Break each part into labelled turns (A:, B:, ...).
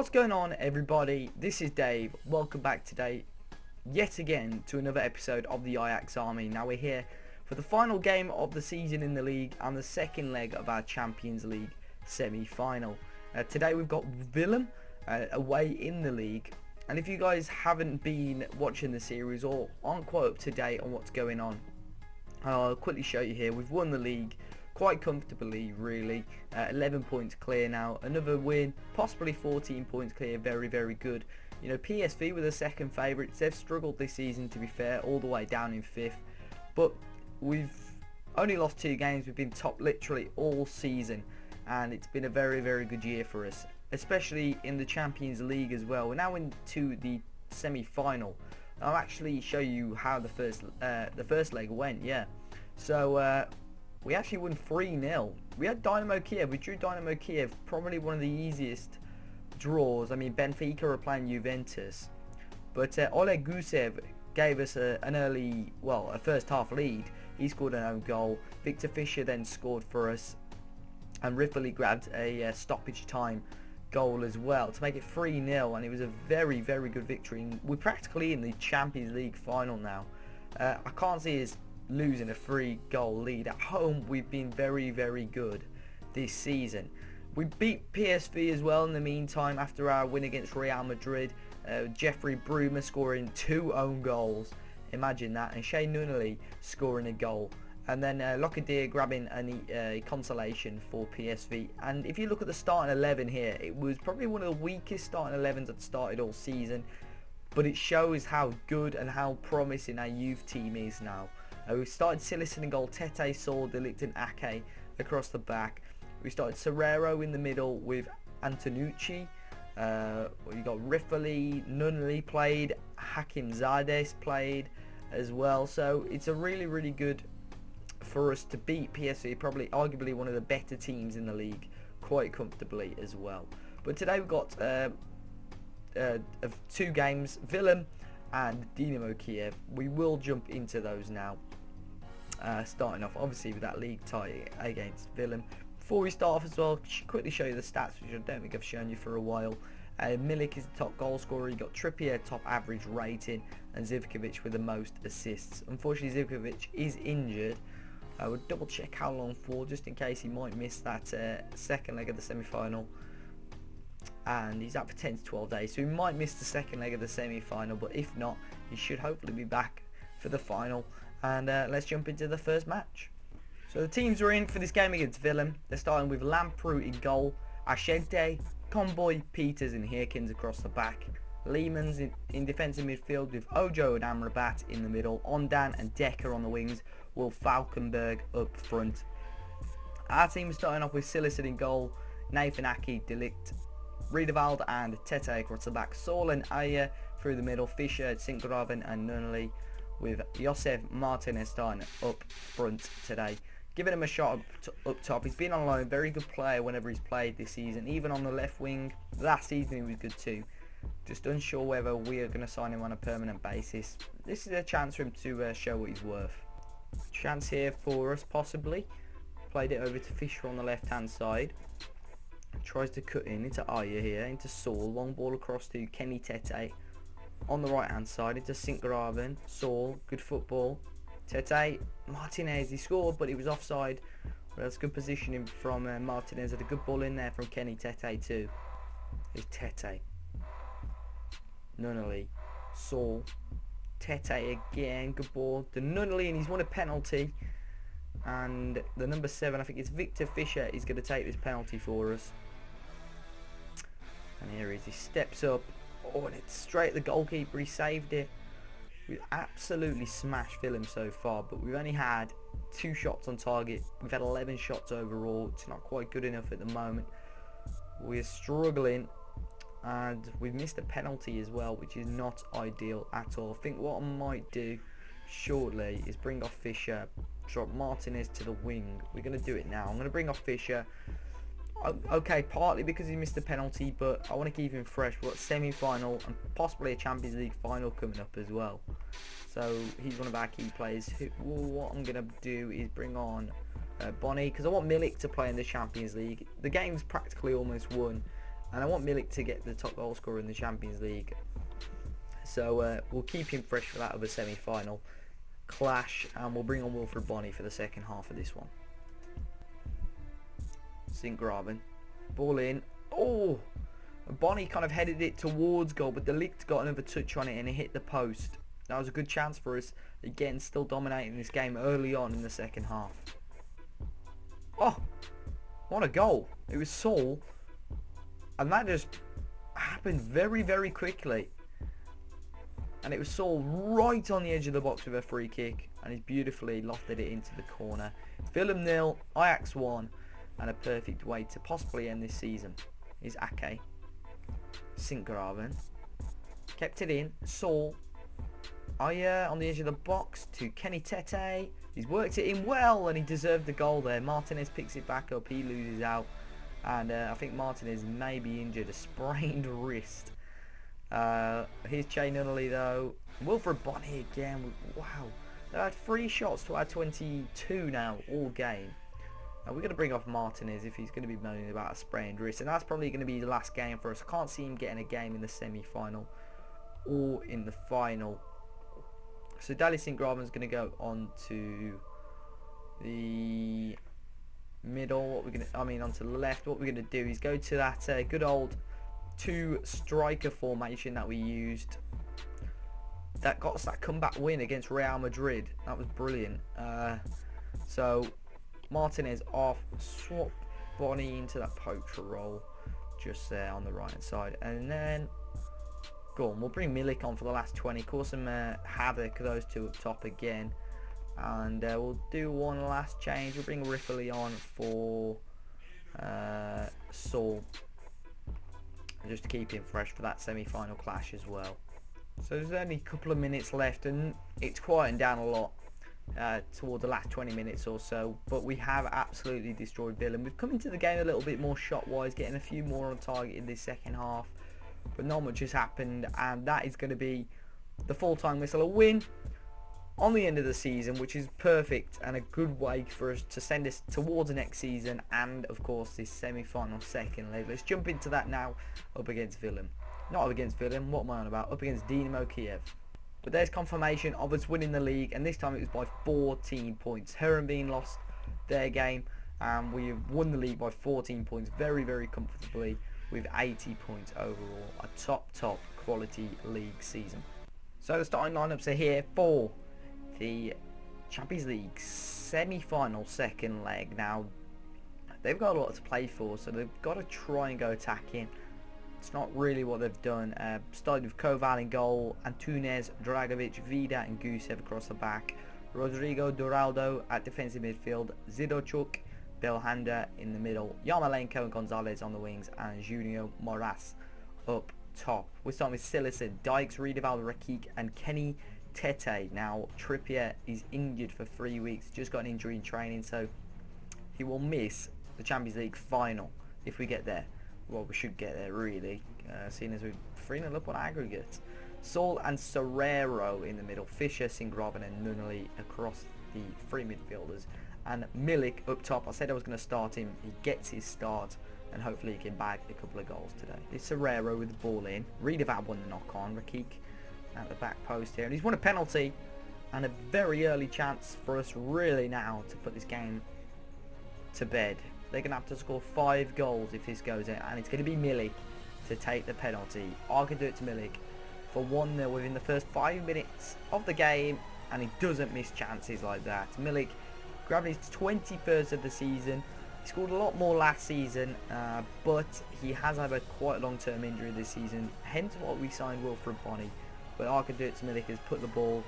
A: What's going on, everybody? This is Dave. Welcome back today yet again to another episode of the Ajax Army. Now we're here for the final game of the season in the league and the second leg of our Champions League semi-final. Today we've got Willem away in the league, and if you guys haven't been watching the series or aren't quite up to date on what's going on, I'll quickly show you here. We've won the league quite comfortably, really. 11 points clear now, another win, possibly 14 points clear. Very good. You know, PSV were the second favourites. They've struggled this season, to be fair, all the way down in 5th, but we've only lost 2 games. We've been top literally all season, and it's been a very good year for us, especially in the Champions League as well. We're now into the semi-final. I'll actually show you how the first leg went. So we actually won 3-0. We had Dynamo Kiev. We drew Dynamo Kiev, probably one of the easiest draws. I mean, Benfica are playing Juventus, but Oleg Gusev gave us a first half lead. He scored an own goal. Victor Fischer then scored for us, and Rifley grabbed a stoppage time goal as well to make it 3-0, and it was a very good victory. We're practically in the Champions League final now. I can't see us losing a 3-goal lead. At home we've been very good this season. We beat PSV as well in the meantime after our win against Real Madrid. Jeffrey Bruma scoring 2 own goals, imagine that, and Shea Nunnally scoring a goal, and then Locadia grabbing a consolation for PSV. And if you look at the starting 11 here, it was probably one of the weakest starting 11s that started all season, but it shows how good and how promising our youth team is now. We started Silicon in goal, Tete, Saul, Delict and Ake across the back. We started Serrero in the middle with Antonucci. You got Rifley, Nunnally played, Hakim Zades played as well. So it's a really good for us to beat PSV, probably arguably one of the better teams in the league, quite comfortably as well. But today we've got 2 games, Willem and Dynamo Kiev. We will jump into those now. Starting off obviously with that league tie against Willem. Before we start off as well, quickly show you the stats, which I don't think I've shown you for a while. Milik is the top goal scorer. You got Trippier top average rating, and Zivkovic with the most assists. Unfortunately Zivkovic is injured. I would double check how long for, just in case he might miss that second leg of the semi-final, and he's out for 10 to 12 days, so he might miss the second leg of the semi-final, but if not, he should hopefully be back for the final. And let's jump into the first match. So the teams are in for this game against Willem. They're starting with Lamproot in goal, Ashente, Comboy, Peters and Hirkins across the back. Lehmans in defensive midfield with Ojo and Amrabat in the middle, Ondan and Decker on the wings, Will Falkenberg up front. Our team is starting off with Silicon in goal, Nathan Aki, Delict, Riedewald and Tete across the back, Saul and Ayer through the middle, Fischer, Sinkgraven and Nunnally, with Josef Martinez starting up front today. Giving him a shot up top. He's been on loan, very good player whenever he's played this season, even on the left wing. Last season he was good too. Just unsure whether we are going to sign him on a permanent basis. This is a chance for him to show what he's worth. Chance here for us possibly. Played it over to Fischer on the left hand side. Tries to cut into Ayer here, into Saul. Long ball across to Kenny Tete. On the right hand side into Sinkgraven, Saul, good football, Tete, Martinez, he scored but he was offside. Well, that's good positioning from Martinez. Had a good ball in there from Kenny Tete too. Here's Tete, Nunnally, Saul, Tete again, good ball to Nunnally, and he's won a penalty, and the number 7, I think it's Victor Fischer, is going to take this penalty for us. And here he is, he steps up. Oh, and it's straight at the goalkeeper. He saved it. We've absolutely smashed Willem so far, but we've only had 2 shots on target. We've had 11 shots overall. It's not quite good enough at the moment. We're struggling, and we've missed a penalty as well, which is not ideal at all. I think what I might do shortly is bring off Fischer, drop Martinez to the wing. We're going to do it now. I'm going to bring off Fischer. Okay, partly because he missed the penalty, but I want to keep him fresh. We've got semi-final and possibly a Champions League final coming up as well. So he's one of our key players. What I'm going to do is bring on Bonnie, because I want Milik to play in the Champions League. The game's practically almost won, and I want Milik to get the top goal scorer in the Champions League. So we'll keep him fresh for that other semi-final clash, and we'll bring on Wilfred Bonny for the second half of this one. St. Graven, ball in. Oh, Bonny kind of headed it towards goal, but De Ligt got another touch on it and it hit the post. That was a good chance for us. Again, still dominating this game early on in the second half. Oh, what a goal. It was Saul, and that just happened very, very quickly. And it was Saul right on the edge of the box with a free kick, and he's beautifully lofted it into the corner. Fulham 0, Ajax 1, and a perfect way to possibly end this season is Ake. St. Graven kept it in. Saul on the edge of the box to Kenny Tete. He's worked it in well, and he deserved the goal there. Martinez picks it back up. He loses out, and I think Martinez may be injured, a sprained wrist. Here's Che Nunnally though. Wilfred Bonny again. Wow, they've had 3 shots to our 22 now all game. We're going to bring off Martinez if he's going to be moaning about a sprained wrist, and that's probably going to be the last game for us. I can't see him getting a game in the semi-final or in the final. So Daley St. Graven's going to go on to the middle. Onto the left. What we're going to do is go to that good old 2 striker formation that we used. That got us that comeback win against Real Madrid. That was brilliant. So Martinez off, swap Bonny into that poacher role just there on the right hand side, and then go on, we'll bring Milik on for the last 20, cause some havoc, those two up top again, and we'll do one last change. We'll bring Riffley on for Saul, just to keep him fresh for that semi-final clash as well. So there's only a couple of minutes left, and it's quieting down a lot towards the last 20 minutes or so, but we have absolutely destroyed Villa. We've come into the game a little bit more shot wise, getting a few more on target in this second half, but not much has happened, and that is going to be the full-time whistle, a win on the end of the season, which is perfect and a good way for us to send us towards the next season, and of course this semi-final second leg. Let's jump into that now, up against Villa. Not up against Villa, what am I on about? Up against Dynamo Kiev. But there's confirmation of us winning the league, and this time it was by 14 points. Herenveen lost their game, and we won the league by 14 points very, very comfortably with 80 points overall. A top quality league season. So the starting lineups are here for the Champions League semi-final second leg. Now, they've got a lot to play for, so they've got to try and go attacking. It's not really what they've done. Started with Koval in goal, Antunes, Dragovic, Vida and Gusev across the back, Rodrigo Duraldo at defensive midfield, Zidochuk, Belhanda in the middle, Yarmolenko and Gonzalez on the wings, and Junior Moras up top. We're starting with Sillissen, Dykes, Riedeval, Rakik and Kenny Tete. Now Trippier is injured for 3 weeks, just got an injury in training, so he will miss the Champions League final if we get there. Well, we should get there really, seeing as we're 3-0 up on aggregate. Saul and Serrero in the middle, Fisher, St. Graven and Nunnally across the 3 midfielders, and Milik up top. I said I was going to start him. He gets his start, and hopefully he can bag a couple of goals today. It's Serrero with the ball in. Riedeval won the knock on. Rakik at the back post here, and he's won a penalty, and a very early chance for us really now to put this game to bed. They're going to have to score 5 goals if this goes in, and it's going to be Milik to take the penalty. I can do it to Milik for 1-0 within the first 5 minutes of the game, and he doesn't miss chances like that. Milik grabbed his 21st of the season. He scored a lot more last season, but he has had a quite long-term injury this season, hence why we signed Wilfred Bonny. But I can do it to Milik has put the ball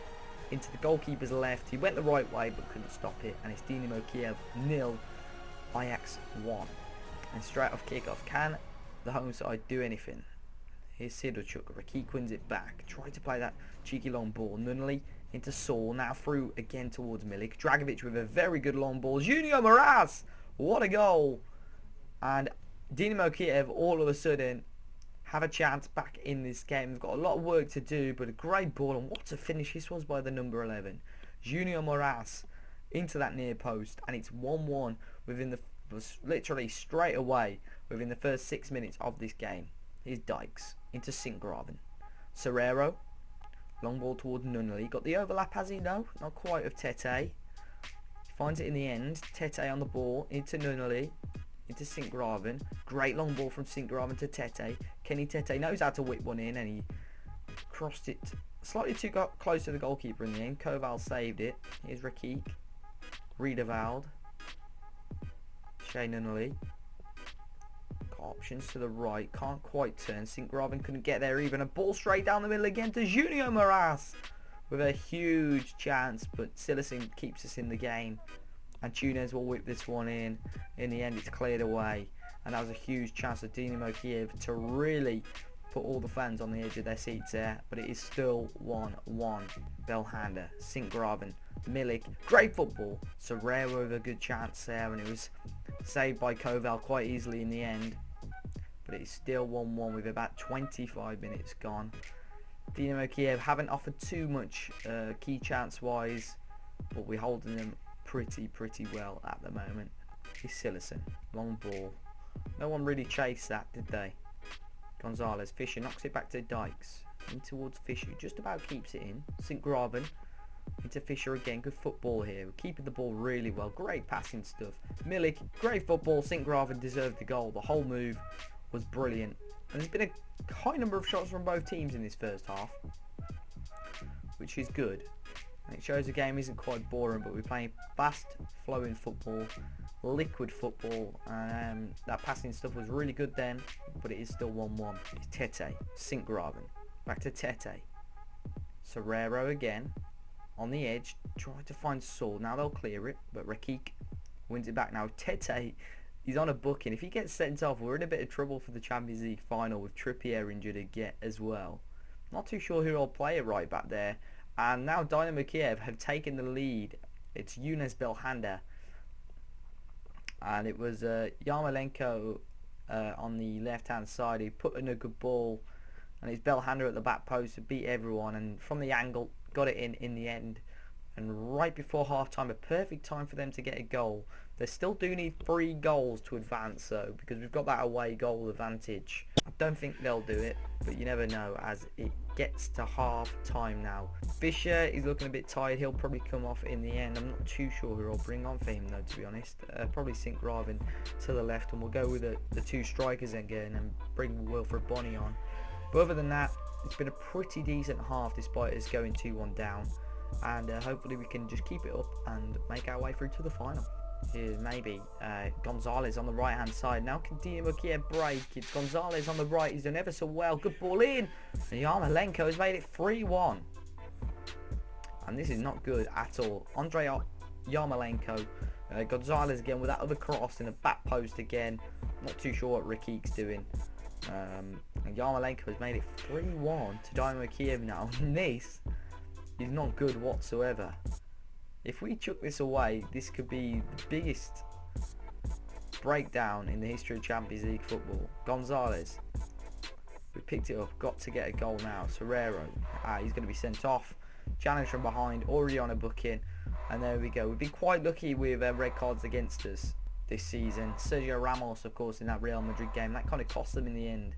A: into the goalkeeper's left. He went the right way but couldn't stop it, and it's Dynamo Kiev 0, Ajax 1. And straight off kick-off, can the home side do anything? Here's Sidochuk. Rakik wins it back. Tried to play that cheeky long ball. Nunnally into Saul. Now through again towards Milik. Dragovic with a very good long ball. Junior Moras! What a goal! And Dynamo Kiev all of a sudden have a chance back in this game. They've got a lot of work to do, but a great ball. And what a finish this was by the number 11. Junior Moras into that near post, and it's 1-1 within the literally straight away within the first 6 minutes of this game. Here's Dykes into Sinkgraven. Serrero, long ball towards Nunnally. Got the overlap, has he? No, not quite, of Tete. Finds it in the end. Tete on the ball into Nunnally, into Sinkgraven. Great long ball from Sinkgraven to Tete. Kenny Tete knows how to whip one in, and he crossed it slightly too close to the goalkeeper in the end. Koval saved it. Here's Rakik. Riedewald. Shea Nunnally. Got options to the right. Can't quite turn. Sinkgraven couldn't get there even. A ball straight down the middle again to Junior Moras with a huge chance, but Silicin keeps us in the game. And Tunes will whip this one in. In the end, it's cleared away. And that was a huge chance of Dynamo Kiev to really put all the fans on the edge of their seats there. But it is still 1-1. Belhanda, Sinkgraven, Milik, great football. Serrero with a good chance there, and it was saved by Koval quite easily in the end. But it is still 1-1 with about 25 minutes gone. Dynamo Kiev haven't offered too much key chance wise, but we're holding them pretty well at the moment. He's Silicin, long ball. No one really chased that, did they? Gonzalez, Fisher knocks it back to Dykes. In towards Fisher, just about keeps it in. Sinkgraven into Fisher again. Good football here. We're keeping the ball really well. Great passing stuff. Milik, great football. Sinkgraven deserved the goal. The whole move was brilliant. And there's been a high number of shots from both teams in this first half, which is good. And it shows the game isn't quite boring, but we're playing fast flowing football, liquid football. That passing stuff was really good then, but it is still 1-1. It's Tete, Sinkgraven, back to Tete. Serrero again, on the edge, try to find Saul. Now they'll clear it, but Rakik wins it back. Now Tete, he's on a booking. If he gets sent off, we're in a bit of trouble for the Champions League final with Trippier injured again as well. Not too sure who will play it right back there. And now Dynamo Kiev have taken the lead. It's Younes Belhanda. And it was Yarmolenko on the left-hand side. He put in a good ball. And it's Belhanda at the back post to beat everyone. And from the angle, got it in the end. And right before half-time, a perfect time for them to get a goal. They still do need 3 goals to advance, though, because we've got that away goal advantage. I don't think they'll do it, but you never know as it gets to half-time now. Fisher is looking a bit tired. He'll probably come off in the end. I'm not too sure who I'll bring on for him, though, to be honest. Probably Sinkgraven to the left, and we'll go with the 2 strikers again and bring Wilfred Bonney on. But other than that, it's been a pretty decent half despite us going 2-1 down. And hopefully we can just keep it up and make our way through to the final. Here's maybe Gonzalez on the right hand side. Now can Dynamo Kiev break? It's Gonzalez on the right. He's done ever so well. Good ball in. And Yarmolenko has made it 3-1. And this is not good at all. Andrei Yarmolenko. Gonzalez again with that other cross in the back post again. Not too sure what Rakik's doing. And Yarmolenko has made it 3-1 to Dynamo Kiev now. And this is not good whatsoever. If we chuck this away, this could be the biggest breakdown in the history of Champions League football. Gonzalez, we picked it up, got to get a goal now. Serrero, he's going to be sent off. Challenge from behind, already on a booking, and there we go. We've been quite lucky with red cards against us this season. Sergio Ramos, of course, in that Real Madrid game, that kind of cost them in the end.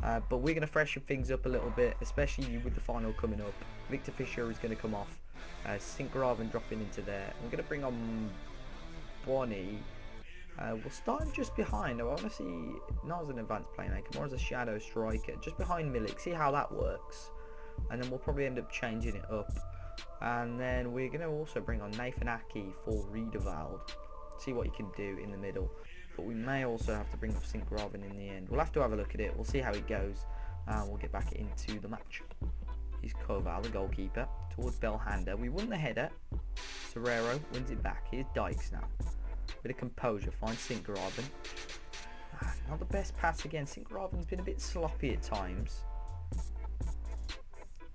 A: But we're going to freshen things up a little bit, especially with the final coming up. Victor Fischer is going to come off. Sinkgraven dropping into there. We're going to bring on Bonney. We'll start just behind. I want to see, not as an advanced playmaker, more as a shadow striker. Just behind Milik, see how that works. And then we'll probably end up changing it up. And then we're going to also bring on Nathan Aki for Riedewald. See what he can do in the middle. But we may also have to bring up Sinkgraven in the end. We'll have to have a look at it. We'll see how it goes. And we'll get back into the match. Here's Koval, the goalkeeper, towards Belhanda. We won the header. Serrero wins it back. Here's Dykes now. Bit of composure, finds Sinkgraven. Not the best pass again. Sinkgraven's been a bit sloppy at times.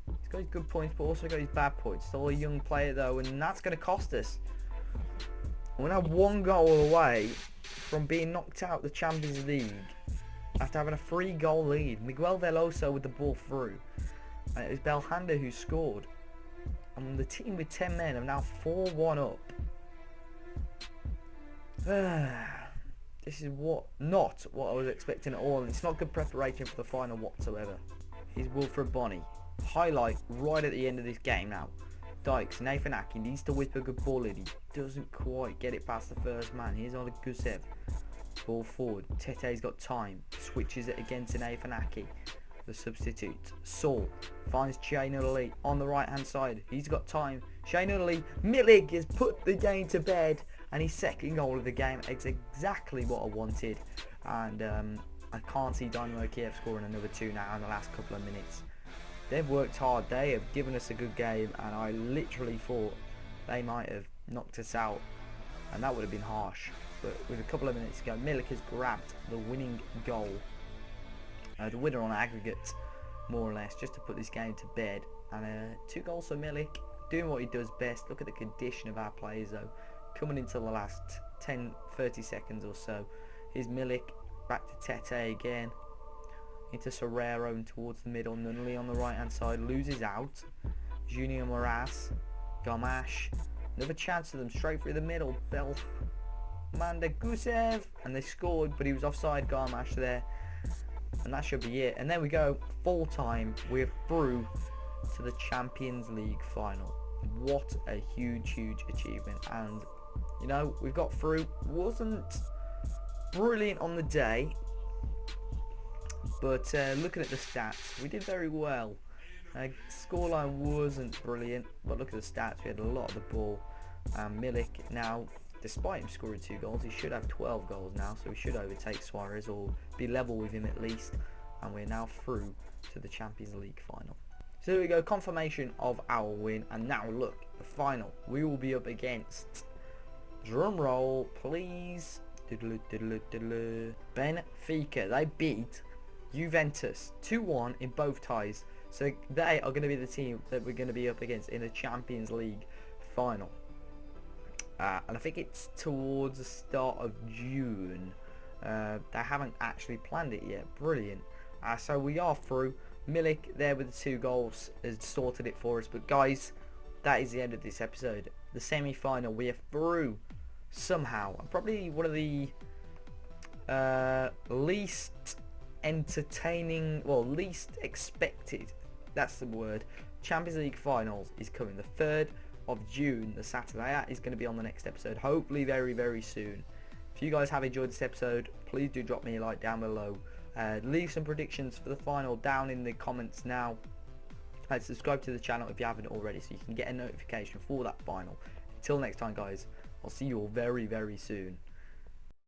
A: He's got his good points, but also got his bad points. Still a young player though, and that's going to cost us. We're now 1 goal away from being knocked out of the Champions League after having a 3-goal lead. Miguel Veloso with the ball through. And it was Belhanda who scored. And the team with 10 men are now 4-1 up. This is not what I was expecting at all, and it's not good preparation for the final whatsoever. Here's Wilfred Bonny. Highlight right at the end of this game now. Dykes, Nathan Aki needs to whip a good ball in. He doesn't quite get it past the first man. Here's on a Gusev. Ball forward. Tete's got time. Switches it again to Nathan Aki. The substitute. Saul finds Shane Ali on the right hand side. He's got time. Shane Ali. Milik has put the game to bed. And his second goal of the game is exactly what I wanted. And I can't see Dynamo Kiev scoring another 2 now in the last couple of minutes. They've worked hard. They have given us a good game. And I literally thought they might have knocked us out. And that would have been harsh. But with a couple of minutes to go, Milik has grabbed the winning goal. The winner on aggregate, more or less, just to put this game to bed. And 2 goals for Milik, doing what he does best. Look at the condition of our players though. Coming into the last 10-30 seconds or so. Here's Milik, back to Tete again. Into Serrero and towards the middle. Nunnally on the right hand side, loses out. Junior Moraz, Gamash. Another chance to them, straight through the middle. Bell, Manda Gusev. And they scored, but he was offside, Gamash there. And that should be it. And there we go, full time. We're through to the Champions League final. What a huge achievement. And you know, we've got through. Wasn't brilliant on the day, but looking at the stats, we did very well. Scoreline wasn't brilliant, but look at the stats. We had a lot of the ball. Milik now, despite him scoring 2 goals, he should have 12 goals now, so he should overtake Suarez or be level with him at least. And we're now through to the Champions League final. So there we go, confirmation of our win. And now look, the final. We will be up against, drum roll please, Benfica. They beat Juventus 2-1 in both ties. So they are going to be the team that we're going to be up against in the Champions League final. And I think it's towards the start of June. They haven't actually planned it yet. Brilliant. So we are through. Milik there with the 2 goals has sorted it for us. But guys, that is the end of this episode. The semi-final, we are through somehow. Probably one of the least entertaining, well, least expected, that's the word, Champions League finals is coming the 3rd of June, the Saturday. That is going to be on the next episode, hopefully very soon. If you guys have enjoyed this episode, please do drop me a like down below. Leave some predictions for the final down in the comments now. And subscribe to the channel if you haven't already, so you can get a notification for that final. Until next time guys, I'll see you all very soon.